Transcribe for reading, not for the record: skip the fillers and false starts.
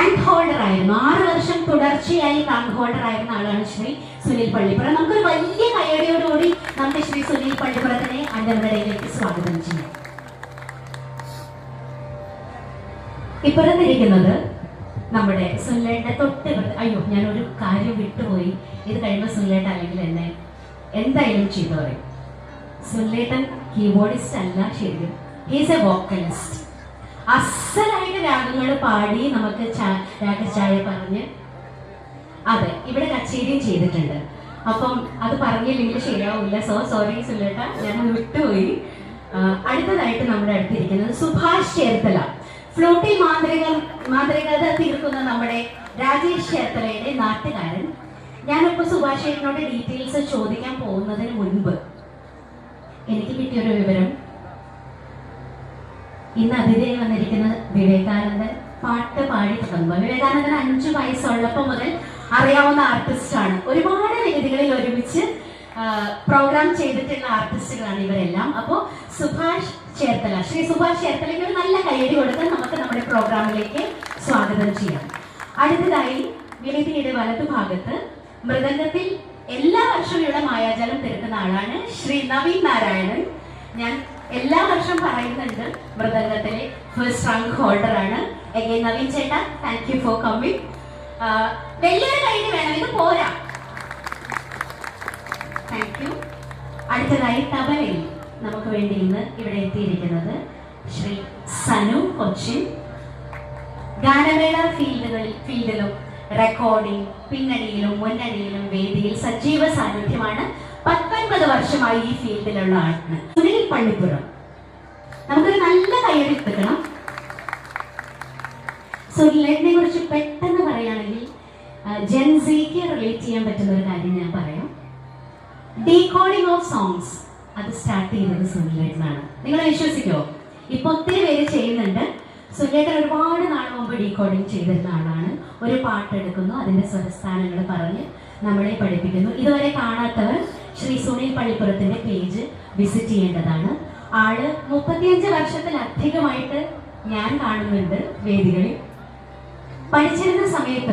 Rank holder ആയിരുന്നു. 6 വർഷം തുടർച്ചയായി റാങ്ക് ഹോൾഡർ ആയിരുന്ന ആളാണ് ശ്രീ സുനിൽ പള്ളിപ്പുറം. നമുക്കൊരു വലിയ കയ്യടിയോടുകൂടി നമുക്ക് ശ്രീ സുനിൽ പള്ളിപ്പുറത്തിനെ അഞ്ചമടയിലേക്ക് സ്വാഗതം ചെയ്യാം. ഇപ്പുറത്തിരിക്കുന്നത് നമ്മുടെ സുനിലേട്ടന്റെ തൊട്ട് അയ്യോ ഞാനൊരു കാര്യം വിട്ടുപോയി. ഇത് കഴിയുമ്പോൾ സുനിലേട്ടൻ അല്ലെങ്കിൽ എന്നെ എന്തായാലും ചെയ്തു പറയും. സുനിലേട്ടൻ കീബോർഡിസ്റ്റ് അല്ല, ശരിക്കും ഹീസ് എ വോക്കലിസ്റ്റ്. അസലായിട്ട് രാഗങ്ങൾ പാടി നമുക്ക് രാഗചായ പറഞ്ഞ് അതെ ഇവിടെ കച്ചേരിയും ചെയ്തിട്ടുണ്ട്. അപ്പം അത് പറഞ്ഞില്ലെങ്കിൽ ശരിയാവില്ല. സോറി സുനിലേട്ട, ഞാനത് വിട്ടുപോയി. അടുത്തതായിട്ട് നമ്മുടെ അടുത്തിരിക്കുന്നത് സുഭാഷ് ചേർത്തല. ഫ്ലൂട്ടിൽ മാന്ത്രികത തീർക്കുന്ന നമ്മുടെ രാജേഷ് ചേർത്തലയുടെ നാട്ടുകാരൻ. ഞാനിപ്പോൾ സുഭാഷ് ചേട്ടനോട് ഡീറ്റെയിൽസ് ചോദിക്കാൻ പോകുന്നതിന് മുൻപ് എനിക്ക് കിട്ടിയൊരു വിവരം, ഇന്ന് അതിഥിയായി വന്നിരിക്കുന്ന വിവേകാനന്ദൻ പാട്ട് പാടി തുടങ്ങുമ്പോൾ, വിവേകാനന്ദൻ 5 വയസ്സുള്ളപ്പോൾ മുതൽ അറിയാവുന്ന ആർട്ടിസ്റ്റാണ്. ഒരുപാട് വേദികളിൽ ഒരുമിച്ച് പ്രോഗ്രാം ചെയ്തിട്ടുള്ള ആർട്ടിസ്റ്റുകളാണ് ഇവരെല്ലാം. അപ്പോൾ സുഭാഷ് ചേർത്തല, ശ്രീ സുഭാഷ് ചേർത്തലയ്ക്ക് ഒരു നല്ല കയ്യടി കൊടുത്ത് നമുക്ക് നമ്മുടെ പ്രോഗ്രാമിലേക്ക് സ്വാഗതം ചെയ്യാം. അടുത്തതായി വേദിയുടെ വലതുഭാഗത്ത് മൃദംഗത്തിൽ എല്ലാ വർഷവും ഇവിടെ മായാജലം തീർക്കുന്ന ആളാണ് ശ്രീ നവീൻ നാരായണൻ. ഞാൻ എല്ലാ വർഷം പറയുന്നുണ്ട്, മൃദംഗത്തിലെ ഫസ്റ്റ് റാങ്ക് ഹോൾഡർ ആണ്. എഗൈൻ നവീൻ ചേട്ടാ, താങ്ക് യു ഫോർ കമ്മിങ്. വലിയൊരു കയ്യടി വേണം, ഇത് പോരാ. Thank you. അടുത്തതായി തബലയിൽ നമുക്ക് വേണ്ടി ഇന്ന് ഇവിടെ എത്തിയിരിക്കുന്നത് ശ്രീ സനു കൊച്ചിൻ. ഗാനമേള ഫീൽഡിലും റെക്കോർഡിംഗ്, പിന്നണിയിലും മുന്നണിയിലും വേദിയിൽ സജീവ സാന്നിധ്യമാണ്. 19 വർഷമായി ഈ ഫീൽഡിലുള്ള ആളാണ് സുനിൽ പള്ളിപ്പുറം. നമുക്കൊരു നല്ല കയ്യടി എടുക്കണം. സുനിലിനെ കുറിച്ച് പെട്ടെന്ന് പറയുകയാണെങ്കിൽ ജെൻസിക്ക് റിലേറ്റ് ചെയ്യാൻ പറ്റുന്ന ഒരു കാര്യം ഞാൻ പറയാം. ഡീകോഡിംഗ് ഓഫ് സോങ്സ് അത് സ്റ്റാർട്ട് ചെയ്യുന്നത് സുനിലേട്ടനാണ്. നിങ്ങൾ വിശ്വസിക്കോ? ഇപ്പൊ ഒത്തിരി പേര് ചെയ്യുന്നുണ്ട്. സുനിലേട്ടൻ ഒരുപാട് നാൾ മുമ്പ് ഡീകോഡിംഗ് ചെയ്തിരുന്ന ആളാണ്. ഒരു പാട്ടെടുക്കുന്നു, അതിന്റെ സ്വരസ്ഥാനങ്ങൾ പറഞ്ഞ് നമ്മളെ പഠിപ്പിക്കുന്നു. ഇതുവരെ കാണാത്തവർ ശ്രീ സുനിൽ പള്ളിപ്പുറത്തിന്റെ പേജ് വിസിറ്റ് ചെയ്യേണ്ടതാണ്. ആള് 35 വർഷത്തിലധികമായിട്ട് ഞാൻ കാണുന്നുണ്ട് വേദികളിൽ. പഠിച്ചിരുന്ന സമയത്ത്